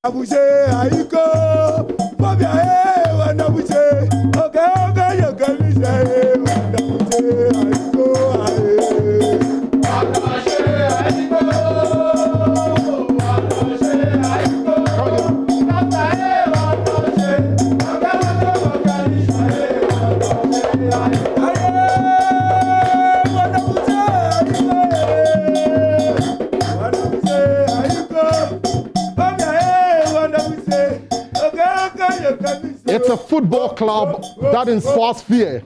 Abuse, Aiko, Bobia, Wanabuse, okay, you can say, Wanabuse, Aiko, It's a football club that inspires fear,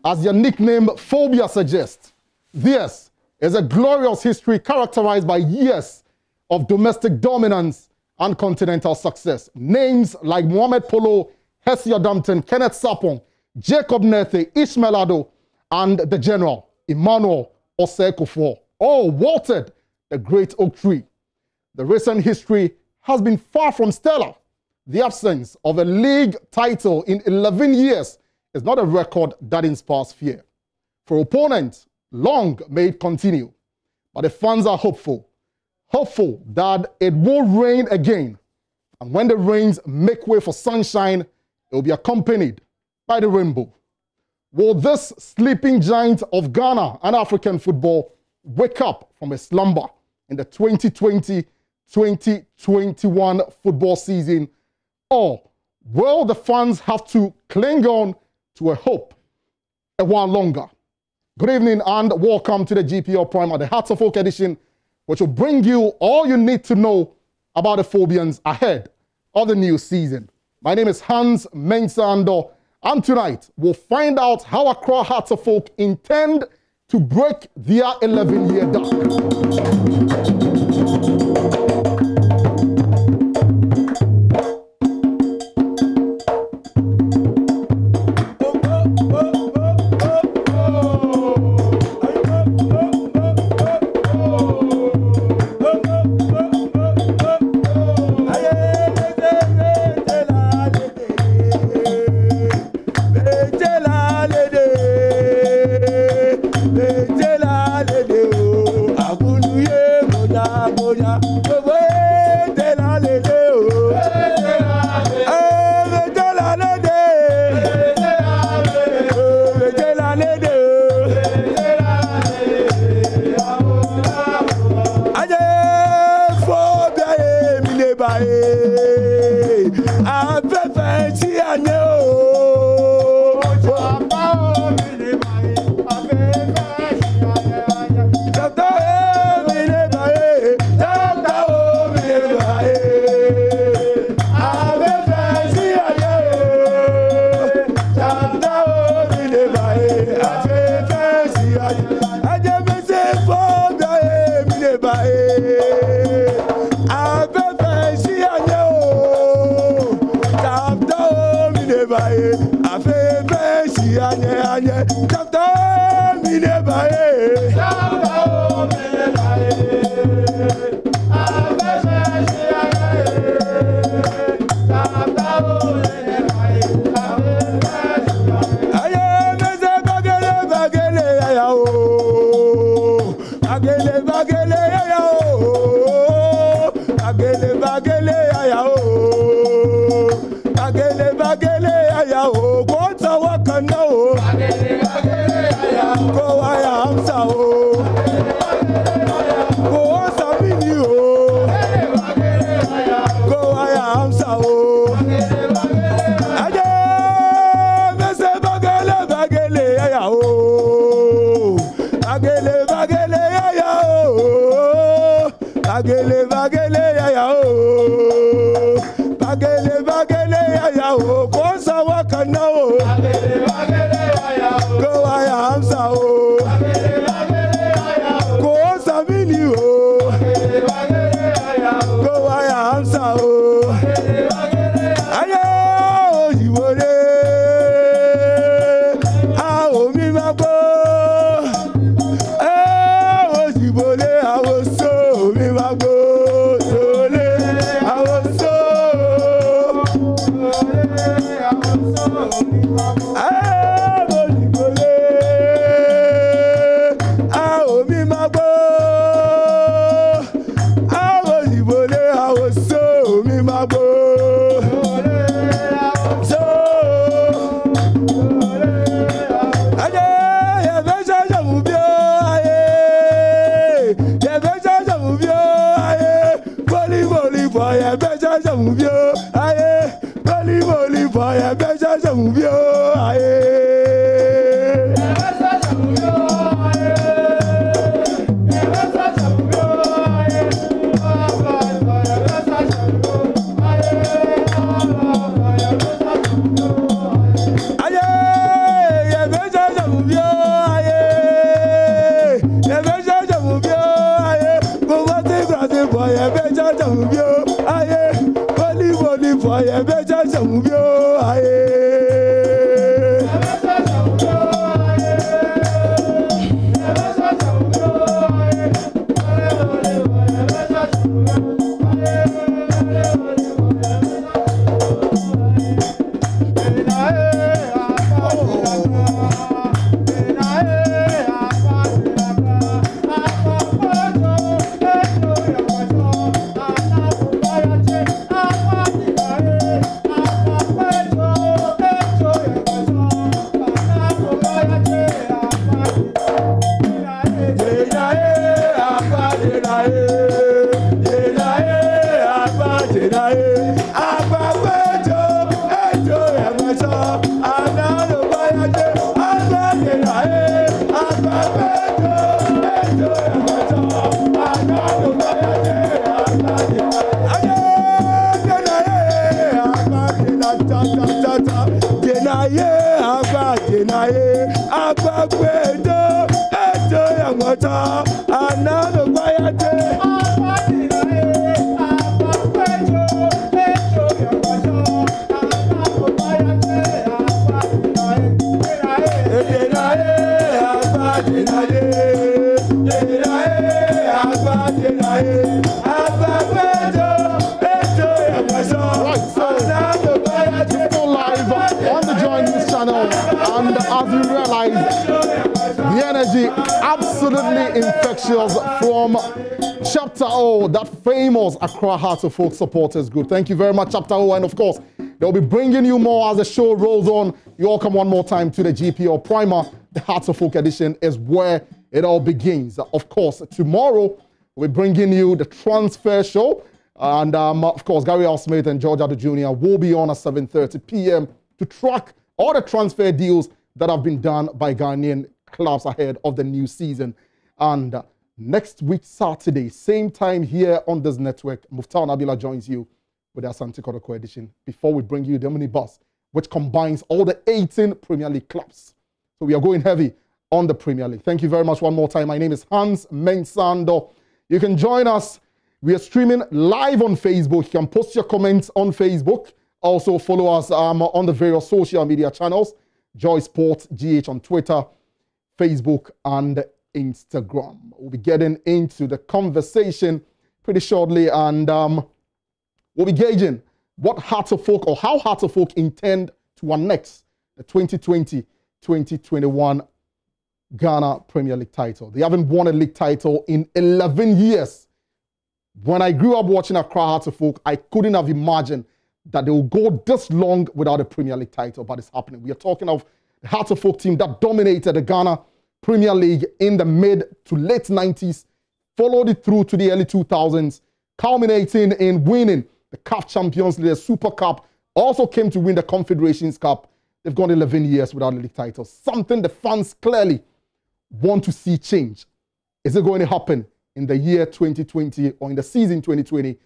as your nickname Phobia suggests. This is a glorious history characterized by years of domestic dominance and continental success. Names like Mohamed Polo, Hesia Dampton, Kenneth Sapong, Jacob Nethe, Ishmael Ado, and the General, Emmanuel Osei-Kuffour, all watered the great oak tree. The recent history has been far from stellar. The absence of a league title in 11 years is not a record that inspires fear. For opponents, long may it continue. But the fans are hopeful that it will rain again. And when the rains make way for sunshine, it will be accompanied by the rainbow. Will this sleeping giant of Ghana and African football wake up from a slumber in the 2020-2021 football season? Or will the fans have to cling on to a hope a while longer? Good evening and welcome to the GPL Premier, the Hearts of Oak edition, which will bring you all you need to know about the Phobians ahead of the new season. My name is Hans Mensah, and tonight we'll find out how Accra Hearts of Oak intend to break their 11-year dark. I Absolutely infectious from Chapter O, that famous Accra Heart of Folk supporters group. Thank you very much, Chapter O. And of course, they'll be bringing you more as the show rolls on. You all come one more time to the GPL Premier. The Heart of Folk edition is where it all begins. Of course, tomorrow, we're bringing you the transfer show. And of course, Gary L. Smith and George Addo Jr. will be on at 7:30 p.m. to track all the transfer deals that have been done by Ghanaian clubs ahead of the new season. And next week, Saturday, same time here on this network, Muftar Nabila joins you with our Asante Kotoko edition before we bring you the minibus, which combines all the 18 Premier League clubs. So we are going heavy on the Premier League. Thank you very much one more time. My name is Hans Mensando. You can join us. We are streaming live on Facebook. You can post your comments on Facebook. Also follow us on the various social media channels. Joy Sports GH on Twitter, Facebook, and Instagram. We'll be getting into the conversation pretty shortly, and we'll be gauging what Heart of Folk or how Heart of Folk intend to annex the 2020-2021 Ghana Premier League title. They haven't won a league title in 11 years. When I grew up watching Accra Heart of Folk, I couldn't have imagined that they will go this long without a Premier League title, but it's happening. We are talking of the Heart of Folk team that dominated the Ghana Premier League in the mid to late 90s, followed it through to the early 2000s, culminating in winning the CAF Champions League, the Super Cup, also came to win the Confederations Cup. They've gone 11 years without a league title, something the fans clearly want to see change. Is it going to happen in the year 2020 or in the season 2020-2021?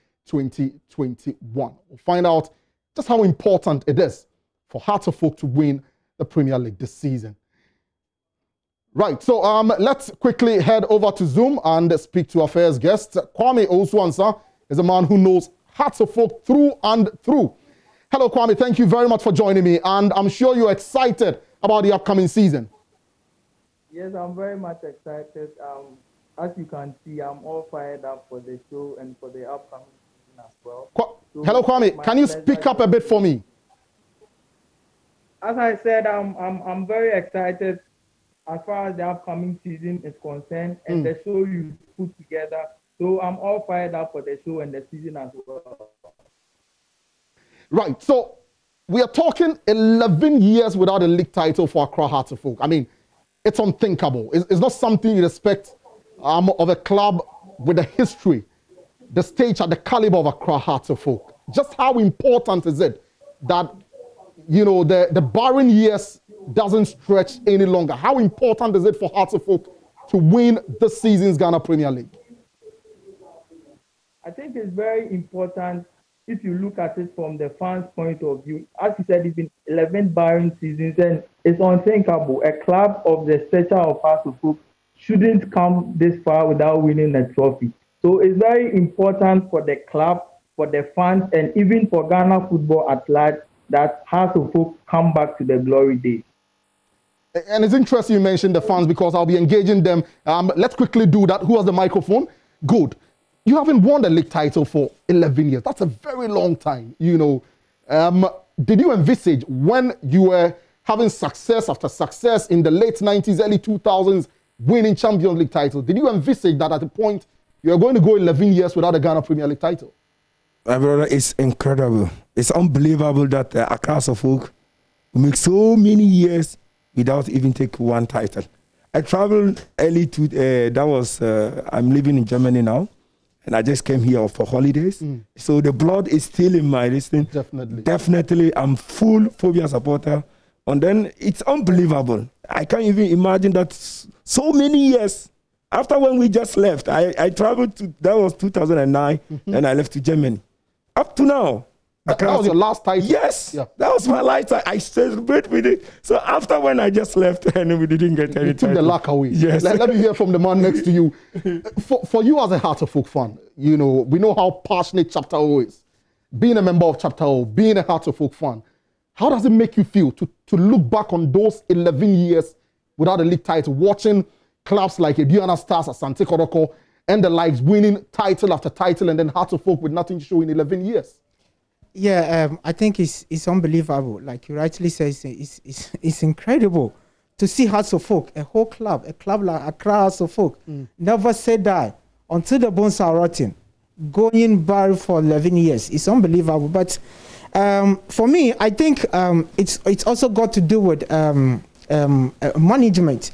We'll find out just how important it is for Heart of Folk to win the Premier League this season. Right, so let's quickly head over to Zoom and speak to our first guest. Kwame Osuansa is a man who knows Heart of Folk through and through. Hello, Kwame. Thank you very much for joining me, and I'm sure you're excited about the upcoming season. Yes, I'm very much excited. As you can see, I'm all fired up for the show and for the upcoming season as well. Hello, Kwame. Can you speak up a bit for me? As I said, I'm very excited as far as the upcoming season is concerned and the show you put together. So I'm all fired up for the show and the season as well. Right. So we are talking 11 years without a league title for Accra Heart of Folk. I mean, it's unthinkable. It's not something you'd expect of a club with a history, the stage at the caliber of Accra Heart of Folk. just how important is it that, you know, the barren years doesn't stretch any longer? How important is it for Hearts of Oak to win this season's Ghana Premier League? I think it's very important if you look at it from the fans' point of view. As you said, it's been 11 barren seasons, and it's unthinkable. A club of the stature of Hearts of Oak shouldn't come this far without winning a trophy. So it's very important for the club, for the fans, and even for Ghana football at large that Hearts of Oak come back to the glory days. And it's interesting you mentioned the fans because I'll be engaging them. Let's quickly do that. Who has the microphone? Good. You haven't won the league title for 11 years. That's a very long time, you know. Did you envisage when you were having success after success in the late 90s, early 2000s, winning Champions League title, did you envisage that at a point you are going to go 11 years without a Ghana Premier League title? My brother, it's incredible. It's unbelievable that Accra Folk make so many years without even take one title. I traveled early to, I'm living in Germany now, and I just came here for holidays. So the blood is still in my distance. Definitely. Definitely, I'm full Phobia supporter. And then it's unbelievable. I can't even imagine that so many years after when we just left. I traveled to, that was 2009, and I left to Germany. Up to now. That was your last title? Yes. Yeah. That was my last time. I celebrate with it. So after when I just left and we didn't get any took the luck away. Yes. Let me hear from the man next to you. For you as a Hearts of Oak fan, you know, we know how passionate Chapter O is. Being a member of Chapter O, being a Hearts of Oak fan, how does it make you feel to look back on those 11 years without a league title, watching clubs like Aduana Stars, Asante Kotoko, and the likes winning title after title, and then Hearts of Oak with nothing to show in 11 years? Yeah, I think it's unbelievable. Like you rightly say, it's incredible to see Hearts of Oak, a club like Accra Hearts of Oak, never say die until the bones are rotting, going barren for 11 years. It's unbelievable. But for me, I think it's also got to do with management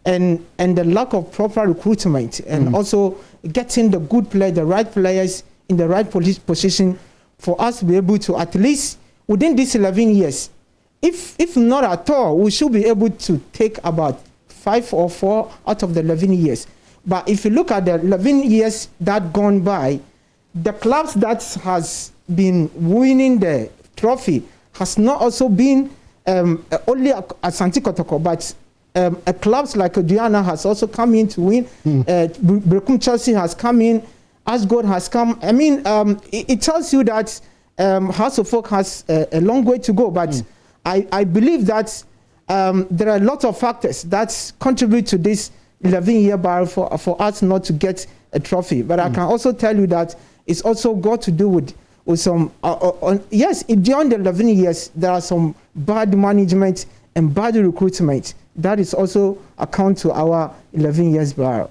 and the lack of proper recruitment, and also getting the good players, the right players in the right position for us to be able to, at least within these 11 years, if not at all, we should be able to take about 5 or 4 out of the 11 years. But if you look at the 11 years that gone by, the clubs that has been winning the trophy has not also been only Asante Kotoko, but clubs like Aduana has also come in to win. Brekum Chelsea has come in. Asgard has come. I mean, it tells you that Hearts of Oak has a long way to go. But I believe that there are a lot of factors that contribute to this 11-year bar for us not to get a trophy. But I can also tell you that it's also got to do with some, yes, during the 11 years, there are some bad management and bad recruitment. That is also account to our 11 years bar.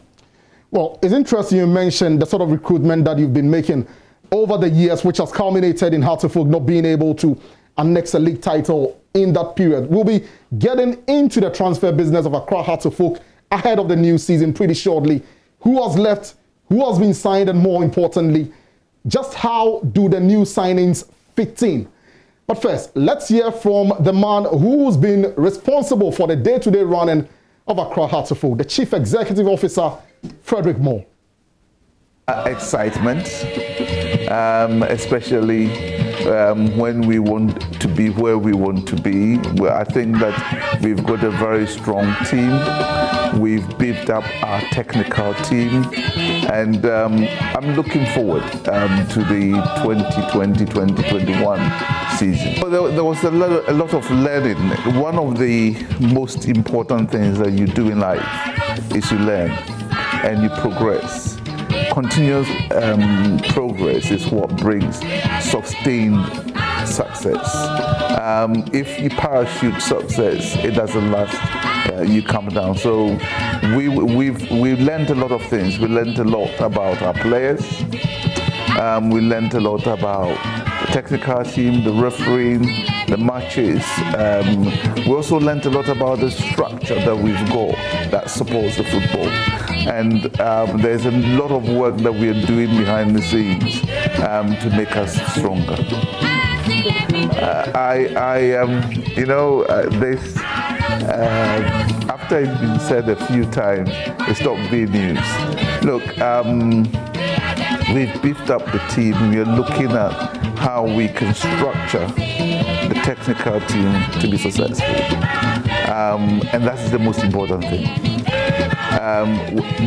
Well, it's interesting you mentioned the sort of recruitment that you've been making over the years, which has culminated in Hearts of Oak not being able to annex a league title in that period. We'll be getting into the transfer business of Accra Hearts of Oak ahead of the new season pretty shortly. Who has left, who has been signed, and more importantly, just how do the new signings fit in? But first, let's hear from the man who's been responsible for the day-to-day running of Accra Hearts of Oak, the Chief Executive Officer, Frederick Moore. Excitement, especially when we want to be where we want to be. Well, I think that we've got a very strong team. We've beefed up our technical team, and I'm looking forward to the 2020-2021 season. There was a lot of learning. One of the most important things that you do in life is you learn and you progress. Continuous progress is what brings sustained success. If you parachute success, it doesn't last. You come down. So we've learned a lot of things. We learned a lot about our players. We learned a lot about the technical team, the refereeing, the matches. We also learned a lot about the structure that we've got that supports the football. And there's a lot of work that we are doing behind the scenes to make us stronger. This, after it's been said a few times, it's not big news. Look, we've beefed up the team. We are looking at how we can structure the technical team to be successful. And that's the most important thing.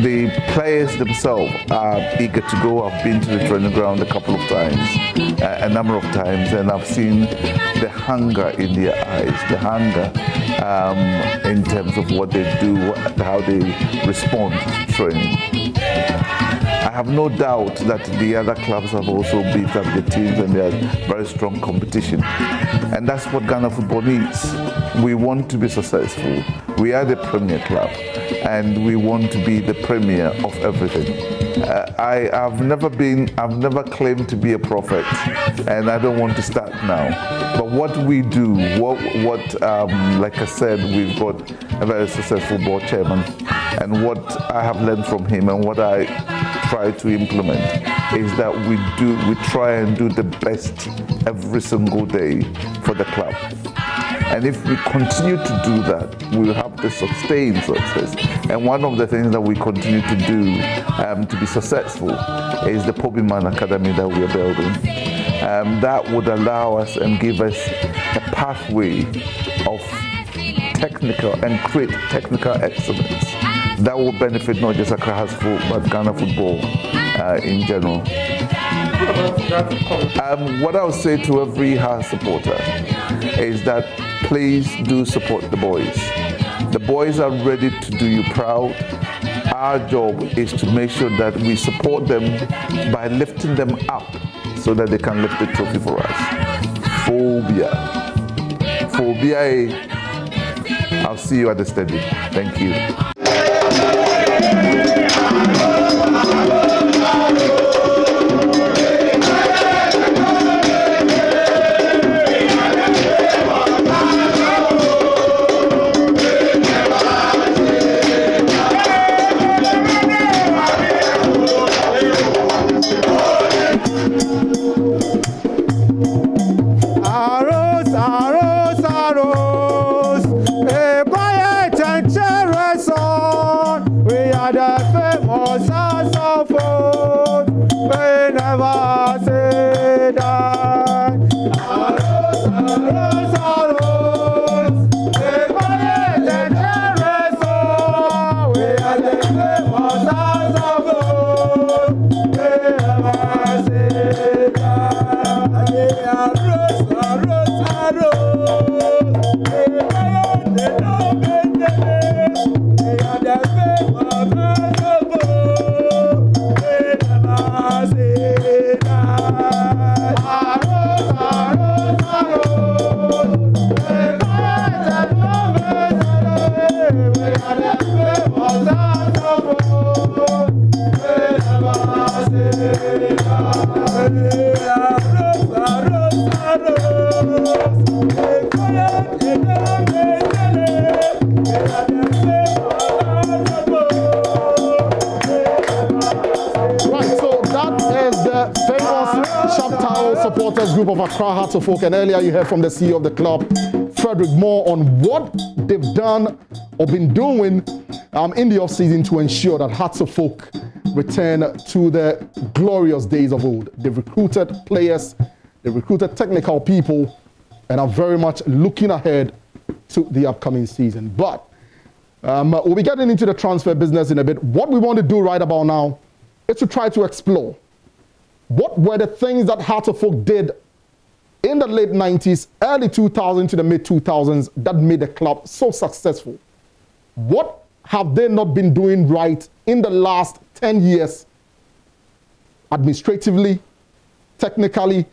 The players themselves are eager to go. I've been to the training ground a couple of times, a number of times, and I've seen the hunger in their eyes, the hunger in terms of what they do, how they respond to training. I have no doubt that the other clubs have also beefed up the teams and they are very strong competition. And that's what Ghana football needs. We want to be successful. We are the Premier club and we want to be the Premier of everything. I've never claimed to be a prophet, and I don't want to start now. But what we do, like I said, we've got a very successful board chairman, and what I have learned from him and what I try to implement is that we try and do the best every single day for the club. And if we continue to do that, we will have the sustained success. And one of the things that we continue to do to be successful is the Pobiman Academy that we are building. That would allow us and give us a pathway of technical and create technical excellence that will benefit not just Accra football, but Ghana football in general. What I would say to every Hearts supporter is that please do support the boys. The boys are ready to do you proud. Our job is to make sure that we support them by lifting them up so that they can lift the trophy for us. Phobia. I'll see you at the stadium. Thank you. Group of Accra Hearts of Oak, and earlier you heard from the CEO of the club, Frederick Moore, on what they've done or been doing in the off-season to ensure that Hearts of Oak return to the glorious days of old. They've recruited players, they've recruited technical people, and are very much looking ahead to the upcoming season. But we'll be getting into the transfer business in a bit. What we want to do right about now is to try to explore what were the things that Hearts of Oak did in the late 90s, early 2000s to the mid 2000s that made the club so successful. What have they not been doing right in the last 10 years, administratively, technically,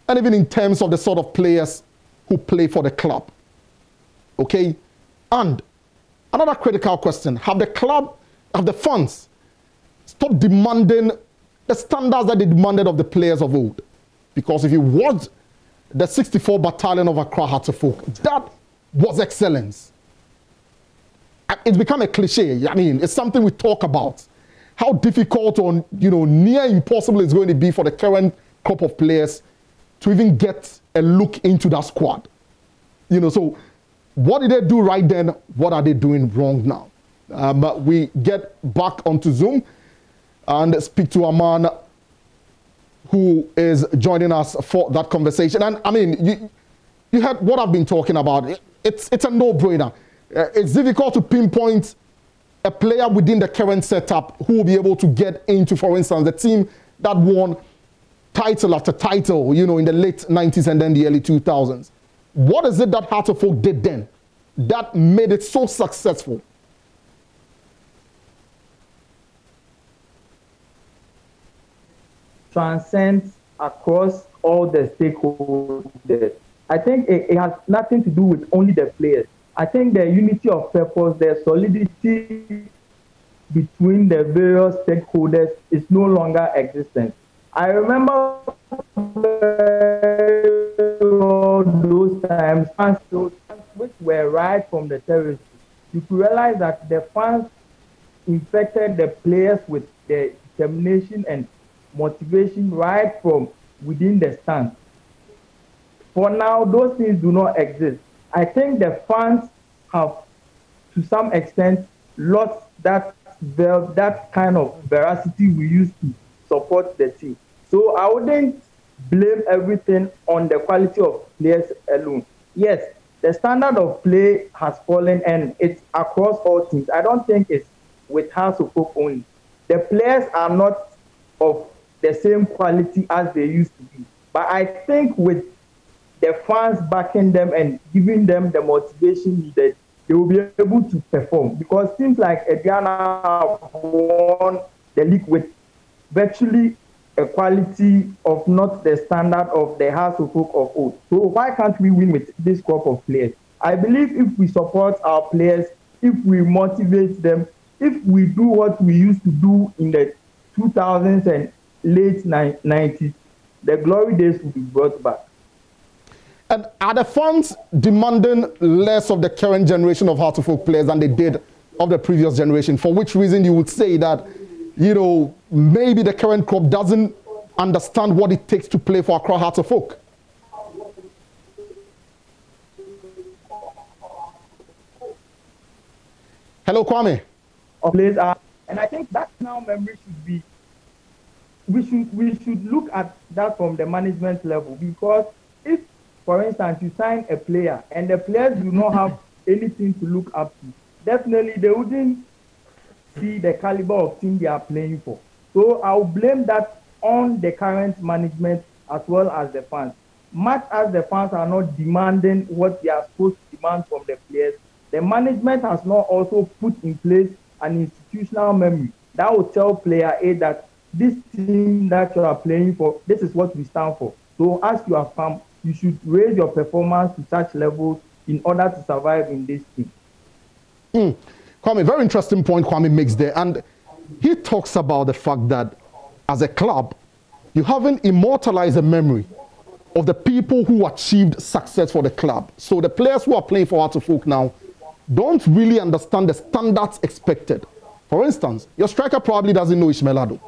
and even in terms of the sort of players who play for the club? Okay? And another critical question, have the funds stopped demanding the standards that they demanded of the players of old? Because if you watch the 64 Battalion of Accra Hearts of Oak, that was excellence. It's become a cliche. I mean, it's something we talk about. How difficult or near impossible it's going to be for the current crop of players to even get a look into that squad. You know, so what did they do right then? What are they doing wrong now? But we get back onto Zoom and speak to a man who is joining us for that conversation. And I mean, you heard what I've been talking about. It's a no-brainer. It's difficult to pinpoint a player within the current setup who will be able to get into, for instance, the team that won title after title, you know, in the late 90s and then the early 2000s. What is it that Hearts of Oak did then that made it so successful? Transcends across all the stakeholders. I think it has nothing to do with only the players. I think the unity of purpose, the solidity between the various stakeholders is no longer existent. I remember those times, which were right from the terrorists. You could realize that the fans infected the players with their determination and motivation right from within the stand. For now, those things do not exist. I think the fans have, to some extent, lost that kind of veracity we used to support the team. So I wouldn't blame everything on the quality of players alone. Yes, the standard of play has fallen and it's across all teams. I don't think it's with Hearts of Oak only. The players are not of the same quality as they used to be. But I think with the fans backing them and giving them the motivation needed, they will be able to perform. Because teams like Ediana won the league with virtually a quality of not the standard of the Hearts of Oak of old. So why can't we win with this crop of players? I believe if we support our players, if we motivate them, if we do what we used to do in the 2000s and late 90s, the glory days will be brought back. And are the fans demanding less of the current generation of Hearts of Oak players than they did of the previous generation? For which reason you would say that, you know, maybe the current crop doesn't understand what it takes to play for Accra Hearts of Oak? Hello, Kwame. And I think that now memory should be, we should look at that from the management level, because if, for instance, you sign a player and the players do not have anything to look up to, definitely they wouldn't see the caliber of team they are playing for. So I'll blame that on the current management as well as the fans. Much as the fans are not demanding what they are supposed to demand from the players, the management has not also put in place an institutional memory that will tell player A that this team that you are playing for, this is what we stand for. So as you have come, you should raise your performance to such levels in order to survive in this team. Kwame, very interesting point Kwame makes there. And he talks about the fact that as a club, you haven't immortalized a memory of the people who achieved success for the club. So the players who are playing for Hearts of Oak now don't really understand the standards expected. For instance, your striker probably doesn't know Ishmaelado.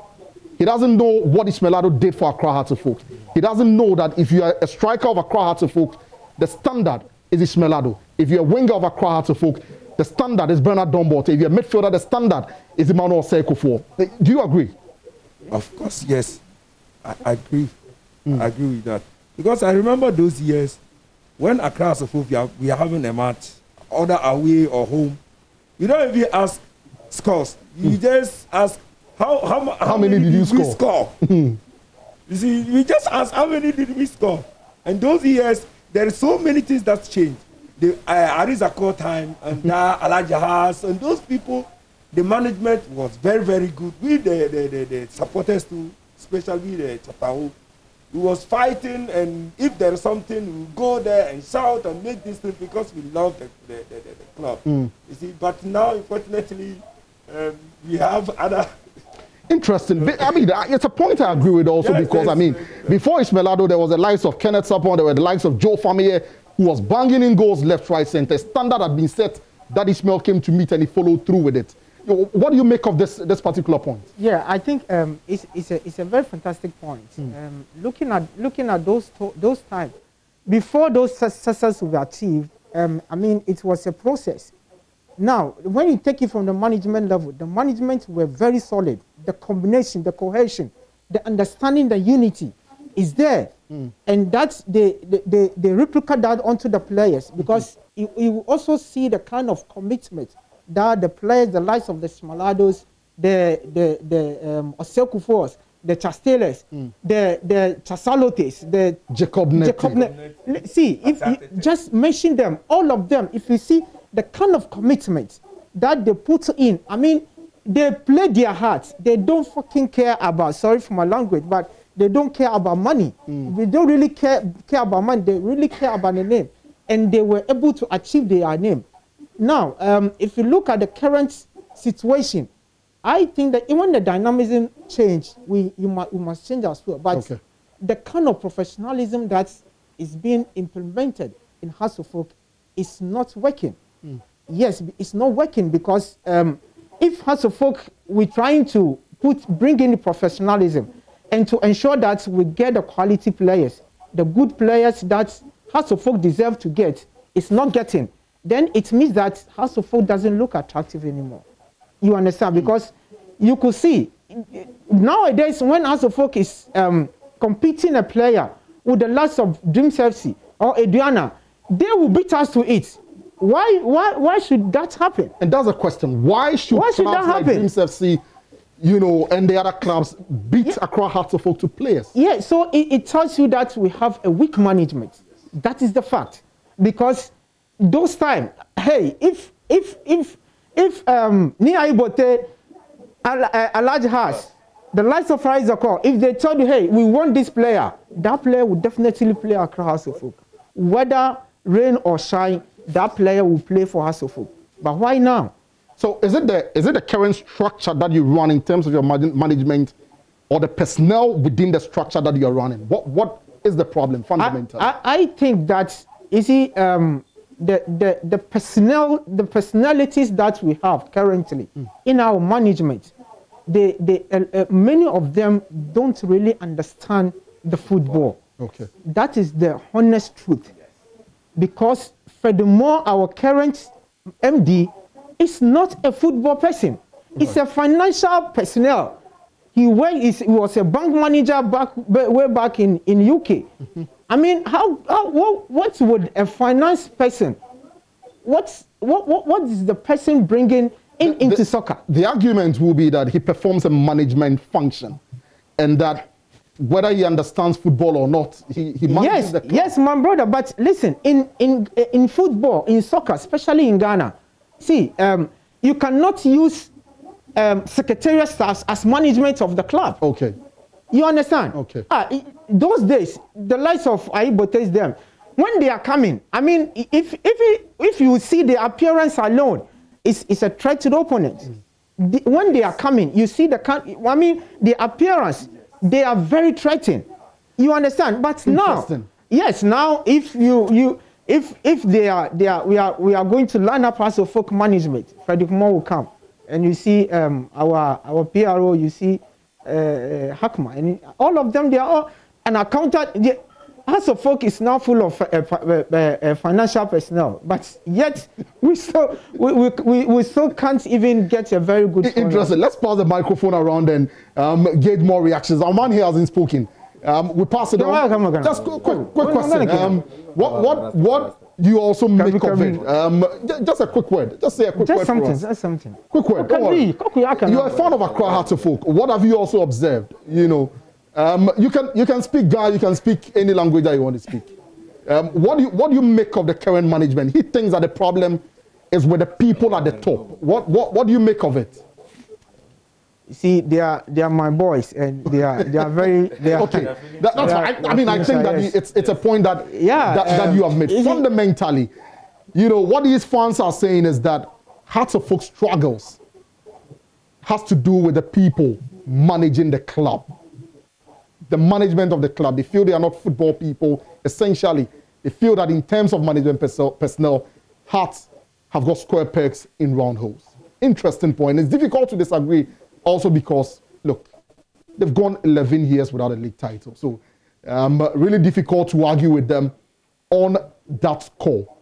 He doesn't know what Ishmaelado did for Accra Hearts of Oak. He doesn't know that if you are a striker of Accra Hearts of Oak, the standard is Ishmaelado. If you're a winger of Accra Hearts of Oak, the standard is Bernard Dombote. If you're a midfielder, the standard is Emmanuel Sekofor. Do you agree? Of course, yes. I agree. I agree with that. Because I remember those years when Accra Hearts of Oak, we are having a match, either away or home. You don't even ask scores. You just ask, how many did you score? You see, we just ask, how many did we score? And those years, there are so many things that's changed. The Arizakor time and Alajahas and those people, the management was very, very good. We, the supporters too, especially the Chapao, we was fighting, and if there is something, we would go there and shout and make this thing because we love the club. You see, but now, unfortunately, we have other... Interesting. I mean, it's a point I agree with also, yes, because, yes. I mean, before Ishmaelado, there was the likes of Kenneth Sapon, there were the likes of Joe Famier, who was banging in goals left, right, center. Standard had been set that Ishmael came to meet and he followed through with it. What do you make of this particular point? Yeah, I think it's a very fantastic point. Looking at those times, before those successes were achieved, I mean, it was a process. Now, when you take it from the management level, the management were very solid. The combination, the cohesion, the understanding, the unity is there. And that's they replicate that onto the players, because you also see the kind of commitment that the players, the likes of the Smalados, the Osekufos, the Chasteles, the Chasalotes, the Jacob Neti. See, if you just mention them, all of them, if you see the kind of commitment that they put in, I mean, they play their hearts. They don't fucking care about, sorry for my language, but they don't care about money. They don't really care about money. They really care about the name. And they were able to achieve their name. Now, if you look at the current situation, I think that even the dynamism change, we must change as well. But the kind of professionalism that is being implemented in Hearts of Oak is not working. Yes, it's not working because if Hearts of Oak, we're trying to bring in the professionalism and to ensure that we get the quality players, the good players that Hearts of Oak deserve to get, it's not getting, then it means that Hearts of Oak doesn't look attractive anymore. You understand? Because you could see, nowadays when Hearts of Oak is competing a player with the likes of Dreams FC or Adriana, they will beat us to it. Why should that happen? And that's a question. Why should clubs like Dreams FC, you know, and the other clubs beat Accra Hearts of Oak to players? Yeah, so it tells you that we have a weak management. That is the fact. Because those times, hey, if Nia Ibote, a large house, the likes of Faizako, if they told you, hey, we want this player, that player would definitely play Accra Hearts of Oak. Whether rain or shine, that player will play for Hearts of Oak. But why now? So is it the current structure that you run in terms of your management, or the personnel within the structure that you're running? What is the problem fundamentally? I think that, you see, the personalities that we have currently in our management, many of them don't really understand the football. Okay. That is the honest truth. Because furthermore, our current MD is not a football person. It's a financial personnel. He was a bank manager way back in UK. I mean, what would a finance person, what is the person bringing into soccer? The argument will be that he performs a management function, and that whether he understands football or not, he manages the club. Yes, my brother. But listen, in football, in soccer, especially in Ghana, see, you cannot use secretariat staff as management of the club. Okay. You understand? Okay. Those days, the likes of Aibotes, them, when they are coming, I mean, if you see the appearance alone, it's a threat to the opponent. When they are coming, you see the appearance. They are very threatening. You understand? But now, yes, now if we are going to line up as a folk management, Frederick Moore will come, and you see our PRO, you see Hakma, and all of them, they are all an accountant. House of Folk is now full of financial personnel, but yet we still can't even get a very good. Interesting. Let's pass the microphone around and get more reactions. Our man here hasn't spoken. We pass it on. Just quick question. What do you also make of it? Just a quick word. Just say a quick word for us. Just something. Quick word. You are a fan of Accra Hearts of Oak. What have you also observed? You know. You can speak Ga, you can speak any language that you want to speak. What do you make of the current management? He thinks that the problem is with the people at the top. What do you make of it? You see, they are my boys, and they are very okay. I think that it's a point that you have made. Fundamentally, you know, what these fans are saying is that Hearts of Oak struggles has to do with the people managing the club. The management of the club. They feel they are not football people. Essentially, they feel that in terms of management personnel, Hearts have got square pegs in round holes. interesting point. It's difficult to disagree also because, look, they've gone 11 years without a league title. So really difficult to argue with them on that score.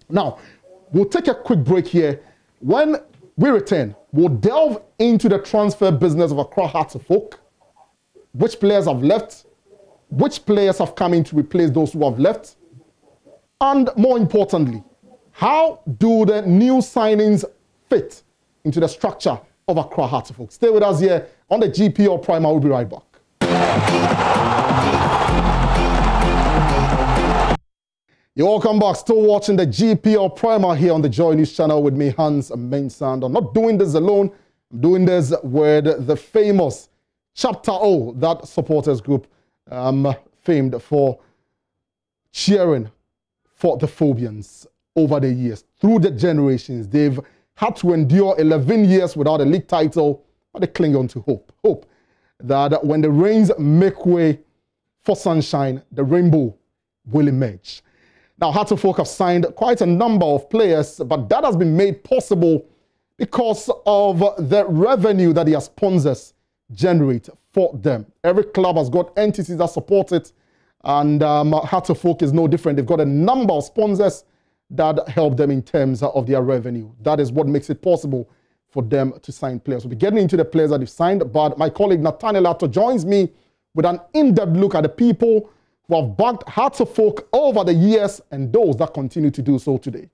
Now, we'll take a quick break here. When we return, we'll delve into the transfer business of Accra Hearts of Oak, which players have left, which players have come in to replace those who have left, and more importantly, how do the new signings fit into the structure of Accra Hearts of Oak? Stay with us here on the GPL Premier. We'll be right back. You're welcome back. Still watching the GPL Premier here on the Joy News channel with me, Hans Mensand. I'm not doing this alone. I'm doing this with the famous Chapter O, that supporters group famed for cheering for the Phobians over the years. Through the generations, they've had to endure 11 years without a league title, but they cling on to hope. Hope that when the rains make way for sunshine, the rainbow will emerge. Now, Hearts of Oak have signed quite a number of players, but that has been made possible because of the revenue that their sponsors generate for them. Every club has got entities that support it, and Hearts of Oak is no different. They've got a number of sponsors that help them in terms of their revenue. That is what makes it possible for them to sign players. We'll be getting into the players that they've signed, but my colleague Nathaniel Atto joins me with an in-depth look at the people who have backed Hearts of Oak over the years and those that continue to do so today.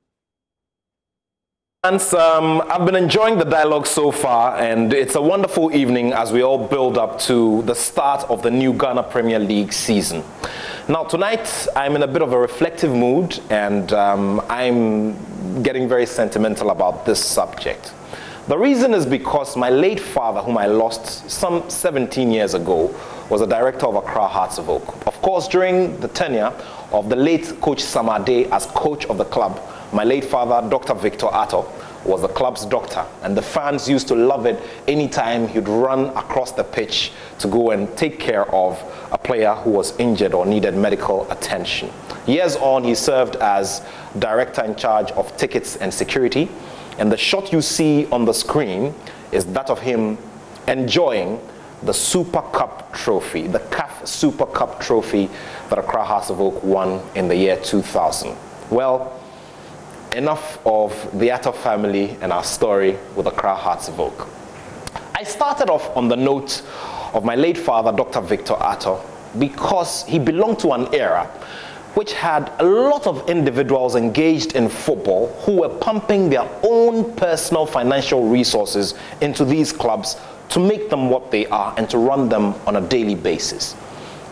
And I've been enjoying the dialogue so far, and it's a wonderful evening as we all build up to the start of the new Ghana Premier League season. Now tonight I'm in a bit of a reflective mood, and I'm getting very sentimental about this subject. The reason is because my late father, whom I lost some 17 years ago, was a director of Accra Hearts of Oak. Of course, during the tenure of the late Coach Samade as coach of the club, my late father, Dr. Victor Atto, was the club's doctor, and the fans used to love it anytime he'd run across the pitch to go and take care of a player who was injured or needed medical attention. Years on, he served as director in charge of tickets and security, and the shot you see on the screen is that of him enjoying the Super Cup trophy, the CAF Super Cup trophy that Accra Hearts of Oak won in the year 2000. Well, enough of the Atto family and our story with Accra Hearts of Oak. I started off on the note of my late father, Dr. Victor Atto, because he belonged to an era which had a lot of individuals engaged in football who were pumping their own personal financial resources into these clubs to make them what they are and to run them on a daily basis.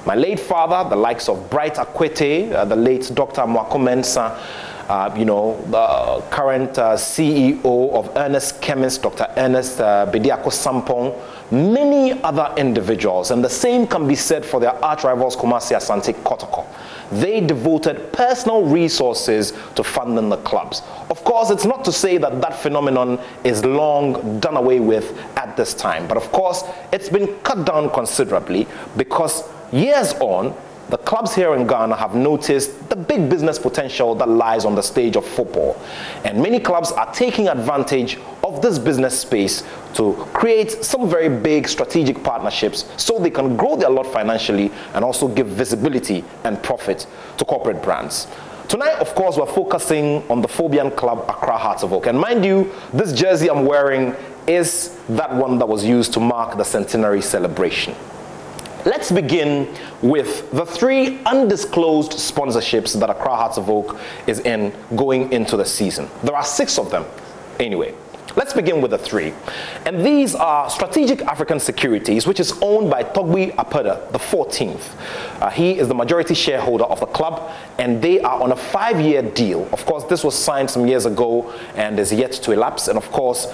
My late father, the likes of Bright Akwete, the late Dr. Mwako Mensah, the current CEO of Ernest Chemist, Dr. Ernest Bediako Sampong, many other individuals, and the same can be said for their arch rivals Kumasi Asante Kotoko. They devoted personal resources to funding the clubs. Of course, it's not to say that that phenomenon is long done away with at this time, but of course, it's been cut down considerably because years on, the clubs here in Ghana have noticed the big business potential that lies on the stage of football. And many clubs are taking advantage of this business space to create some very big strategic partnerships so they can grow their lot financially and also give visibility and profit to corporate brands. Tonight, of course, we're focusing on the Phobian club, Accra Hearts of Oak. And mind you, this jersey I'm wearing is that one that was used to mark the centenary celebration. Let's begin with the 3 undisclosed sponsorships that Accra Hearts of Oak is in going into the season. There are 6 of them. Anyway, let's begin with the 3. And these are Strategic African Securities, which is owned by Togbi Apada, the 14th. He is the majority shareholder of the club, and they are on a 5-year deal. Of course, this was signed some years ago and is yet to elapse, and of course,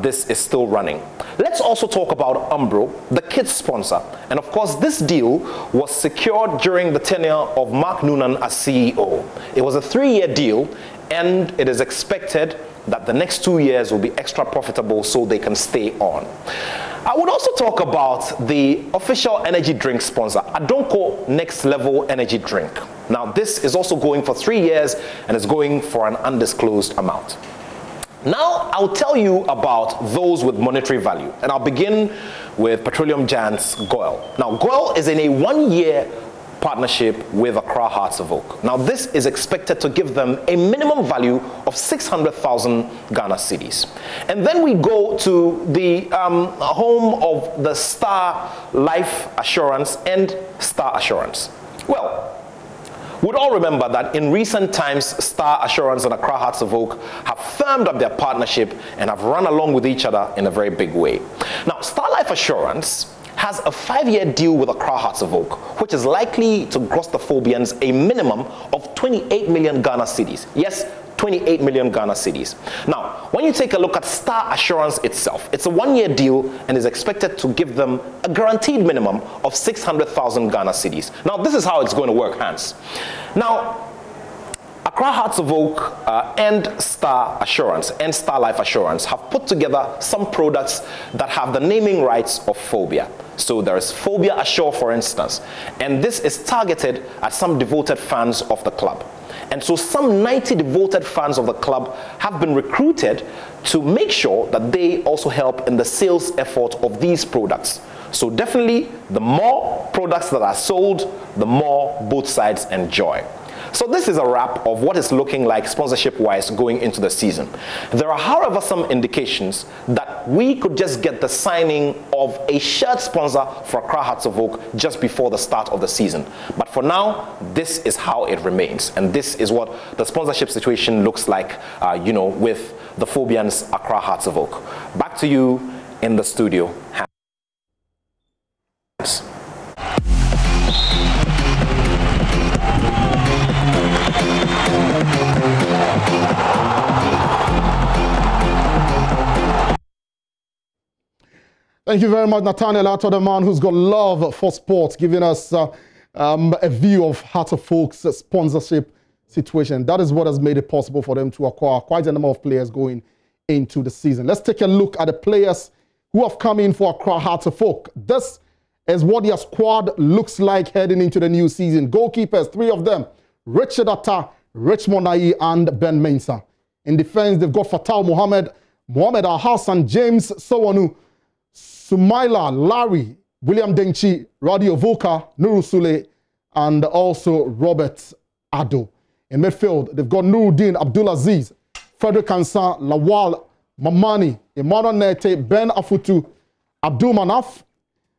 this is still running. Let's also talk about Umbro, the kids sponsor. And of course, this deal was secured during the tenure of Mark Noonan as CEO. It was a 3-year deal, and it is expected that the next 2 years will be extra profitable so they can stay on. I would also talk about the official energy drink sponsor, Adonko Next Level Energy Drink. Now, this is also going for 3 years and is going for an undisclosed amount. Now, I'll tell you about those with monetary value, and I'll begin with petroleum giants GOIL. Now, GOIL is in a 1-year partnership with Accra Hearts of Oak. Now, this is expected to give them a minimum value of 600,000 Ghana cedis. And then we go to the home of the Star Life Assurance and Star Assurance. Well, we'd all remember that in recent times, Star Assurance and Accra Hearts of Oak have firmed up their partnership and have run along with each other in a very big way. Now, Star Life Assurance has a 5-year deal with Accra Hearts of Oak, which is likely to gross the Phobians a minimum of 28 million Ghana cedis. Yes, 28 million Ghana cedis. Now, when you take a look at Star Assurance itself, it's a 1-year deal and is expected to give them a guaranteed minimum of 600,000 Ghana cedis. Now, this is how it's going to work, Hans. Now, Accra Hearts of Oak and Star Assurance and Star Life Assurance have put together some products that have the naming rights of phobia. So there is Phobia Assure, for instance, and this is targeted at some devoted fans of the club. And so some 90 devoted fans of the club have been recruited to make sure that they also help in the sales effort of these products. So definitely, the more products that are sold, the more both sides enjoy. So this is a wrap of what it's looking like sponsorship-wise going into the season. There are, however, some indications that we could just get the signing of a shirt sponsor for Accra Hearts of Oak just before the start of the season. But for now, this is how it remains. And this is what the sponsorship situation looks like, with the Phobians Accra Hearts of Oak. Back to you in the studio. Thank you very much, Nathaniel Ato, the man who's got love for sports, giving us a view of Hearts of Oak's sponsorship situation. That is what has made it possible for them to acquire quite a number of players going into the season. Let's take a look at the players who have come in for Accra Hearts of Oak. This is what their squad looks like heading into the new season. Goalkeepers, 3 of them, Richard Atta, Richmond Ayi, and Ben Mensah. In defense, they've got Fatal Mohammed, Mohamed Al-Hassan, James Sowonu, Sumaila, Larry, William Denchi, Radio Voka, Nuru Sule, and also Robert Ado. In midfield, they've got Nuruddin Abdulaziz, Frederick Ansan, Lawal Mamani, Emmanuel Nete, Ben Afutu, Abdul Manaf,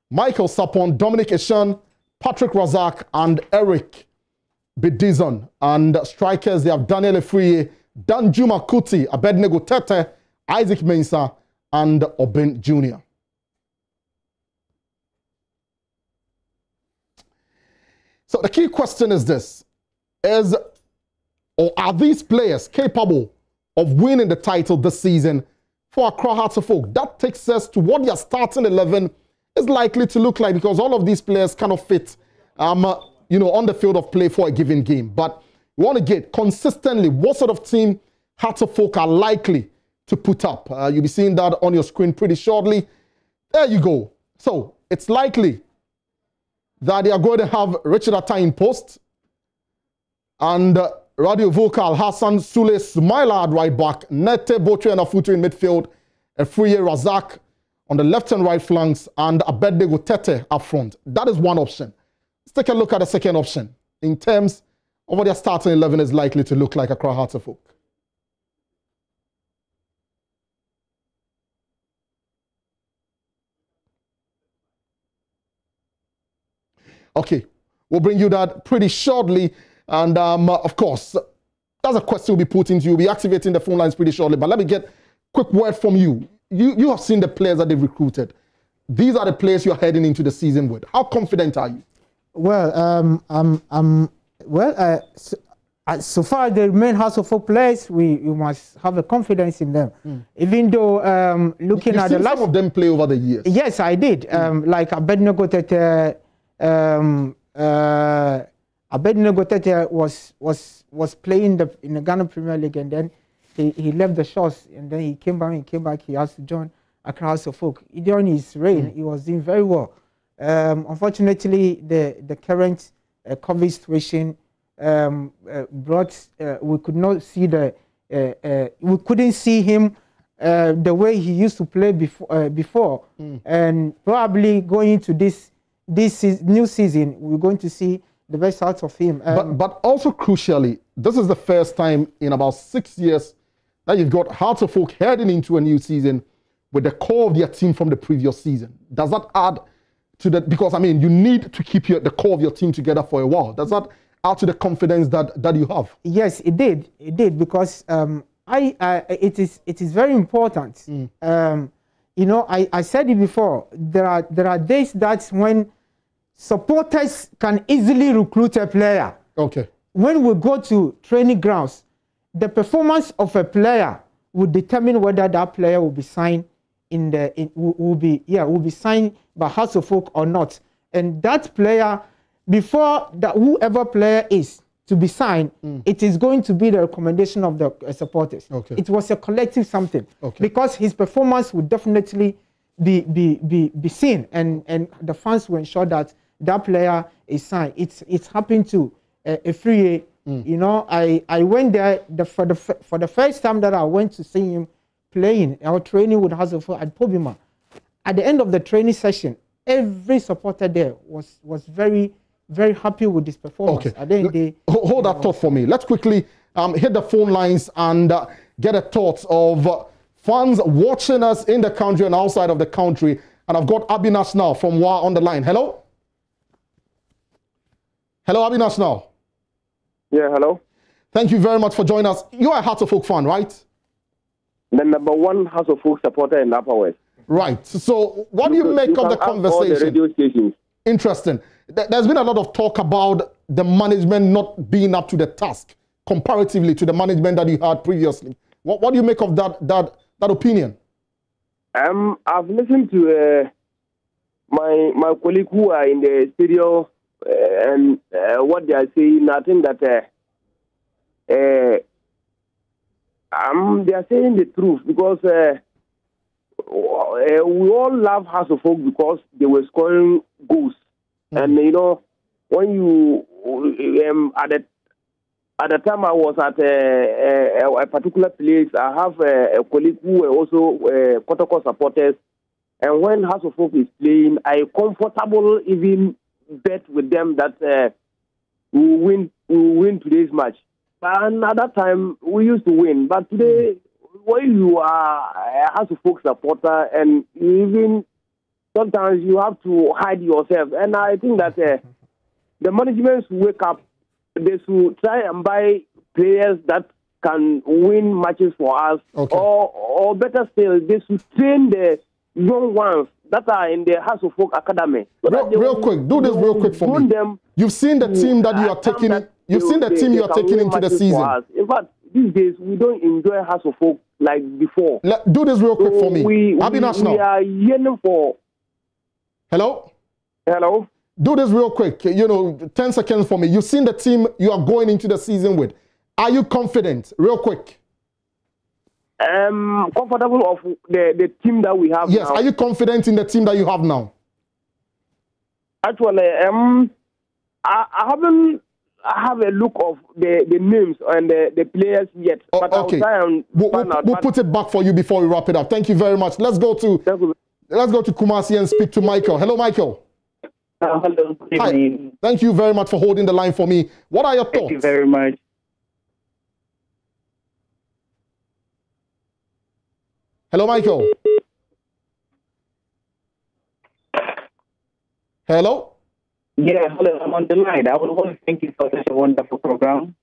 Michael Sapon, Dominic Eshan, Patrick Razak, and Eric Bidizon. And strikers, they have Daniel Efriye, Danjuma Kuti, Abednego Tete, Isaac Mensah, and Oben Jr. So the key question is this: are these players capable of winning the title this season for Accra Hearts of Oak? That takes us to what their starting 11 is likely to look like, because all of these players cannot fit, on the field of play for a given game. But we want to get consistently what sort of team Hearts of Oak are likely to put up. You'll be seeing that on your screen pretty shortly. There you go. So it's likely that they are going to have Richard Atta in post, and Radio Vocal, Hassan Sule Sumaila at right back, Nete Botre and Afutu in midfield, Efriye Razak on the left and right flanks, and Abednego Tete up front. That is one option. Let's take a look at the second option in terms of what their starting 11 is likely to look like Accra Hearts of Oak. Okay, we'll bring you that pretty shortly. And of course, that's a question we'll be putting to you. We'll be activating the phone lines pretty shortly. But let me get a quick word from you. You have seen the players that they've recruited. These are the players you're heading into the season with. How confident are you? Well, so far the main House of Oak players, we must have a confidence in them. Even though looking at the last, some of them play over the years. Yes, I did. Like Abednego Tete. Abednego Tete was playing in the Ghana Premier League, and then he left the shores, and then he came back. He has to join Accra House of Oak. During his reign, he was doing very well. Unfortunately, the current COVID situation brought we could not see the we couldn't see him the way he used to play before. And probably going into this new season, we're going to see the best out of him. But also crucially, this is the first time in about 6 years that you've got Hearts of Oak heading into a new season with the core of their team from the previous season. Does that add to that? Because, I mean, you need to keep the core of your team together for a while. Does that add to the confidence that you have? Yes, it did. It did, because it is very important. You know, I said it before. There are days that when supporters can easily recruit a player. Okay. When we go to training grounds, the performance of a player will determine whether that player will be signed will be signed by Hearts of Oak or not. And that player, before whoever player is to be signed, it is going to be the recommendation of the supporters. Okay. It was a collective something, okay, because his performance would definitely be seen, and the fans will ensure that that player is signed. It's happened to a free. You know, I went there for the first time that I went to see him playing. Our training with Hearts of Oak at Pobima. At the end of the training session, every supporter there was very, very happy with his performance. Okay. Hold that thought for me. Let's quickly hit the phone lines and get a thought of fans watching us in the country and outside of the country. And I've got Abinash now from WA on the line. Hello? Hello, Abinash now. Yeah, hello. Thank you very much for joining us. You are a Hearts of Oak fan, right? The #1 Hearts of Oak supporter in Upper West. Right. So what do you make of the conversation? All the radio stations. Interesting. There's been a lot of talk about the management not being up to the task comparatively to the management that you had previously. What do you make of that opinion? I've listened to my colleague who are in the studio and what they are saying. I think that they are saying the truth, because we all love Hearts of Oak because they were scoring goals. And you know, when you at the time I was at a particular place, I have a colleague who were also Kotoko supporters, and when Hearts of Oak is playing, I comfortable even bet with them that we win today's match. And at that time we used to win, but today when you are a Hearts of Oak supporter, and even sometimes you have to hide yourself. And I think that the management should wake up. They should try and buy players that can win matches for us. Okay. Or better still, they should train the young ones that are in the Hearts of Oak Academy. So real quick, do this real quick for me. You've seen the team that you are taking. You've seen the team you are taking into the season. In fact, these days we don't enjoy Hearts of Oak like before. Do this real quick for me. We are yearning for. Hello? Hello? Do this real quick, 10 seconds for me. You've seen the team you are going into the season with. Are you confident? Real quick. Comfortable of the team that we have now. Yes, are you confident in the team that you have now? Actually, I haven't have a look of the names and the players yet. But okay. I'll try and we'll put it back for you before we wrap it up. Thank you very much. Let's go to Kumasi and speak to Michael. Hello, Michael. Hello, good evening. Hi. Thank you very much for holding the line for me. What are your thoughts? Thank you very much. Hello, Michael. Hello? Yeah, hello, I'm on the line. I would want to thank you for such a wonderful program.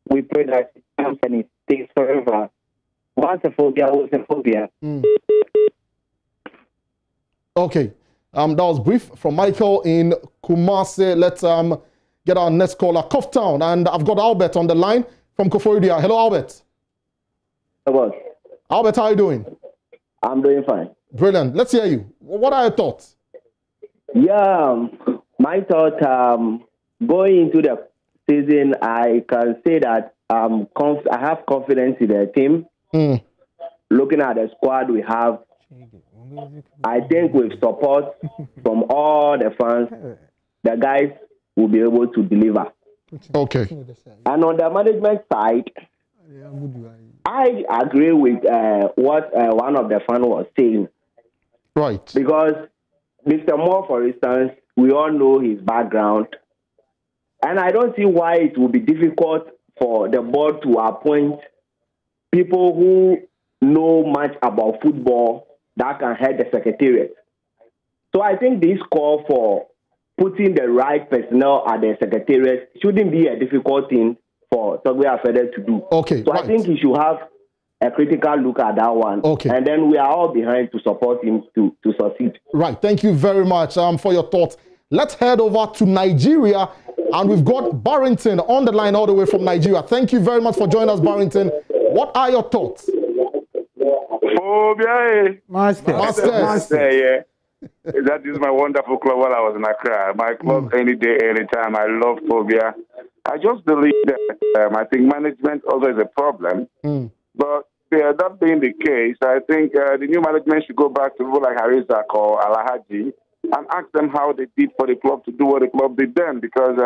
We pray that it comes and it stays forever. Once a phobia, always a phobia. Okay. That was brief from Michael in Kumasi. Let's get our next caller, Town, and I've got Albert on the line from Koforidia. Hello, Albert. Hello. Albert, how are you doing? I'm doing fine. Brilliant. Let's hear you. What are your thoughts? Yeah, my thought going into the season, I can say that I have confidence in the team. Looking at the squad we have, I think with support from all the fans, the guys will be able to deliver. Okay. And on the management side, I agree with what one of the fans was saying. Right. Because Mr. Moore, for instance, we all know his background. And I don't see why it will be difficult for the board to appoint people who know much about football that can head the secretariat. So I think this call for putting the right personnel at the secretariat shouldn't be a difficult thing for Togbe Afede to do. Okay. So I think he should have a critical look at that one. Okay. And then we are all behind to support him to succeed. Right. Thank you very much for your thoughts. Let's head over to Nigeria. And we've got Barrington on the line all the way from Nigeria. Thank you very much for joining us, Barrington. What are your thoughts? Master. Yeah. That is my wonderful club while I was in Accra. My club any day, anytime. I love Phobia. I just believe that I think management also is a problem. But that being the case, I think the new management should go back to people like Harizak or Alahaji and ask them how they did for the club to do what the club did then. Because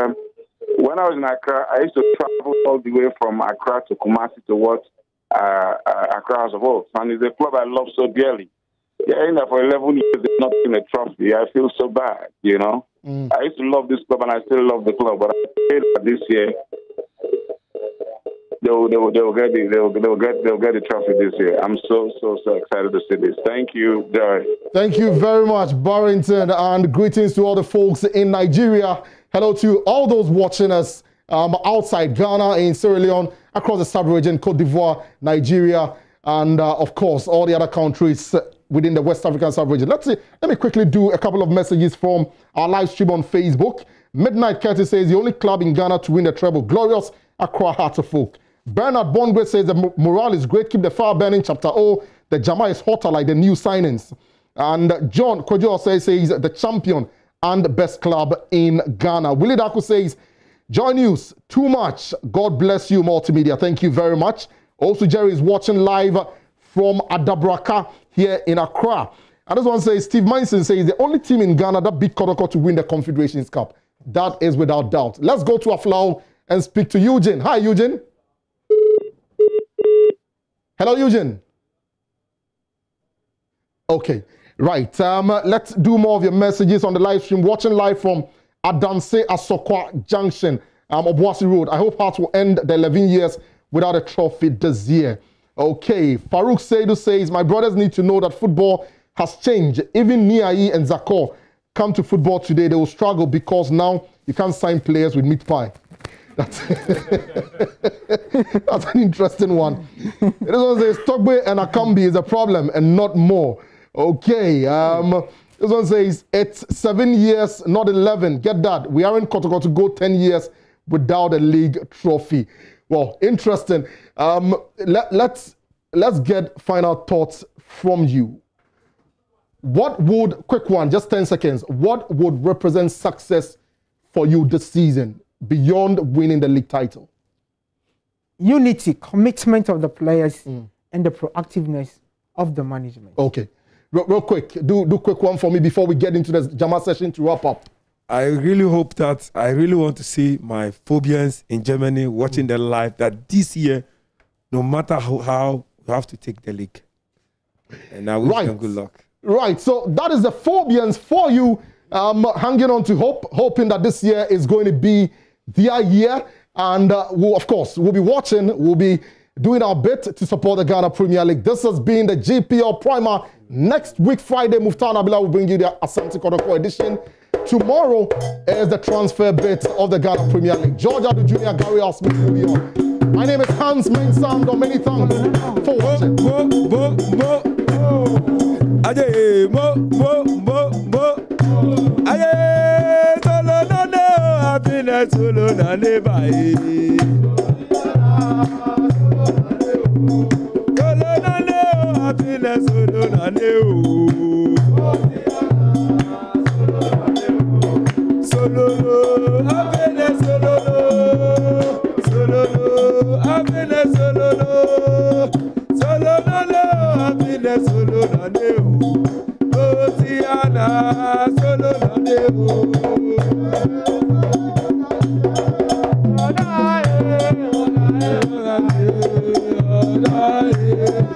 when I was in Accra, I used to travel all the way from Accra to Kumasi to watch Accra House of Oaks. And it's a club I love so dearly. Yeah, in there for 11 years, they've not been a trophy. I feel so bad, you know. I used to love this club, and I still love the club. But I feel that this year they'll get the trophy this year. I'm so excited to see this. Thank you, Jerry. Thank you very much, Barrington, and greetings to all the folks in Nigeria. Hello to all those watching us outside Ghana, in Sierra Leone, across the sub-region, Cote d'Ivoire, Nigeria, and of course all the other countries within the West African sub-region. Let me quickly do a couple of messages from our live stream on Facebook. Midnight Curtis says the only club in Ghana to win the treble, glorious Accra Hearts of Oak. Bernard Bongwe says the morale is great, keep the fire burning. Chapter O, the Jama is hotter like the new signings. And John Kojo says he's the champion and best club in Ghana. Willie Daku says, Joy News, too much. God bless you, Multimedia. Thank you very much. Also, Jerry is watching live from Adabraka here in Accra. And this one says, Steve Minson says, the only team in Ghana that beat Kotoko to win the Confederations Cup. That is without doubt. Let's go to Aflao and speak to Eugene. Hi, Eugene. Hello, Eugene. Okay, right. Let's do more of your messages on the live stream. Watching live from Adanse Asokwa Junction, Obuasi Road. I hope Hearts will end the 11 years without a trophy this year. Okay, Farouk Seidu says, my brothers need to know that football has changed. Even Niai and Zakor come to football today, they will struggle because now you can't sign players with meat pie. That's an interesting one. This one says, Togbe and Akambi is a problem and not more. Okay, this one says, it's 7 years, not 11. Get that. We aren't Kotoko to go 10 years without a league trophy. Well, interesting. Let's get final thoughts from you. What would, quick one, just 10 seconds, what would represent success for you this season beyond winning the league title? Unity, commitment of the players, and the proactiveness of the management. Okay. Real quick, do quick one for me before we get into the Jama session to wrap up. I really hope that, I really want to see my Phobians in Germany watching the live, that this year, no matter how you have to take the league. And I wish them good luck. Right, so that is the Phobians for you. Hanging on to hope, hoping that this year is going to be their year. And of course, we'll be watching, we'll be doing our bit to support the Ghana Premier League. This has been the GPL Premier. Next week, Friday, Muftar Nabila will bring you the Asante Kotoko edition. Tomorrow is the transfer bit of the Ghana Premier League. George Adu Jr., Gary R. Smith will be on. My name is Hans Mensam. Many thanks for watching. Aye, solo no no, happiness solo na never. Solo no no, happiness solo na never. Solo no, happiness solo no. Solo no, happiness solo no. Solo no no, happiness solo na never. Tiana, solo na deu. Oh,